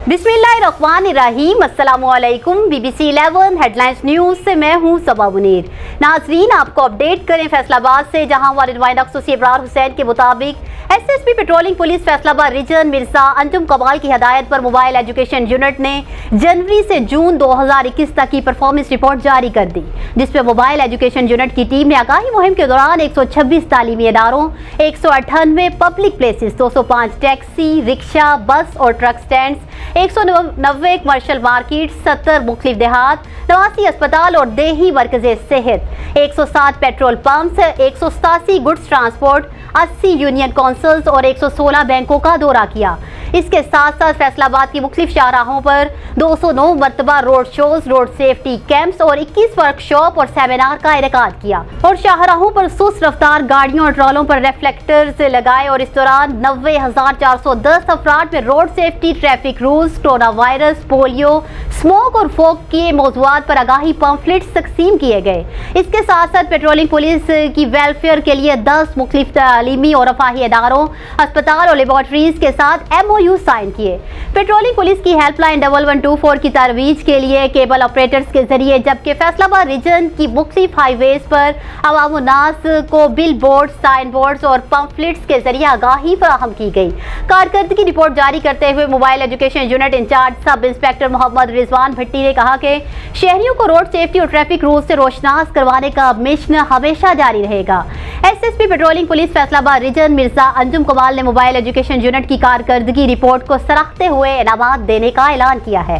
بسم اللہ الرحمن الرحیم، السلام علیکم۔ BBC 11 ہیڈ لائنز نیوز سے میں ہوں صبا منیر۔ ناظرین، آپ کو اپڈیٹ کریں فیصل آباد سے، جہاں ہمارے نمائندہ خصوصی ابرار حسین کے مطابق SSP patrolling police Faisalabad region Mirza انجم کمال کی ہدایت پر موبائل ایجوکیشن یونٹ نے جنوری سے جون 2021 تک کی پرفارمنس رپورٹ جاری کر دی، جس میں موبائل ایجوکیشن یونٹ کی ٹیم نے آگاہی مہم کے دوران 126 تعلیمی اداروں، 198 پبلک پلیسز، 205 ٹیکسی، رکشہ، بس اور ٹرک سٹینڈز، 190 کمرشل مارکیٹ، 70 مختلف دیہات، 89 اسپتال اور دیہی مرکز صحت، 107 petrol pumps, 187 goods transport, 80 union councils اور 116 بینکوں کا دورہ کیا۔ اس کے ساتھ ساتھ فیصل آباد کی مختلف شاہراہوں پر 209 مرتبہ road shows, road safety camps اور 21 ورکشاپ اور سیمینار کا انعقاد کیا، اور شاہراہوں پر سست رفتار گاڑیوں اور ٹرالوں پر ریفلیکٹرز لگائے، اور اس دوران 90,410 افراد میں road safety, traffic rules, corona virus, polio, smoke اور فوگ کے موضوعات پر آگاہی پمفلٹس تقسیم کیے گئے۔ اس کے ساتھ ساتھ پیٹرولنگ پولیس کی ویلفیئر کے لیے 10 مختلف تعلیمی اور رفاہی اداروں، اسپتال اور لیبارٹریز کے ساتھ MOU سائن کیے۔ پیٹرولنگ پولیس کی ہیلپ لائن 1124 کی ترویج کے لیے کیبل آپریٹرز کے ذریعے، جبکہ فیصل آباد ریجن کی مختلف ہائی ویز پر عوام الناس کو بل بورڈ، سائن بورڈز اور پمفلٹس کے ذریعے آگاہی فراہم کی گئی۔ کارکردگی رپورٹ جاری کرتے ہوئے mobile education unit in charge sub inspector Muhammad Rizwan Bhatti نے کہا کہ شہریوں کو روڈ سیفٹی اور ٹریفک رولز سے روشناس کروانے کا مشن ہمیشہ جاری رہے گا۔ SSP patrolling police Faisalabad region Mirza انجم کمال نے موبائل ایجوکیشن یونٹ کی کارکردگی رپورٹ کو سراہتے ہوئے انعامات دینے کا اعلان کیا ہے۔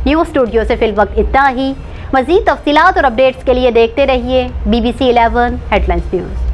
نیوز اسٹوڈیو سے فی الوقت اتنا ہی۔ مزید تفصیلات اور اپڈیٹس کے لیے دیکھتے رہیے BBC 11 ہیڈ لائنز نیوز۔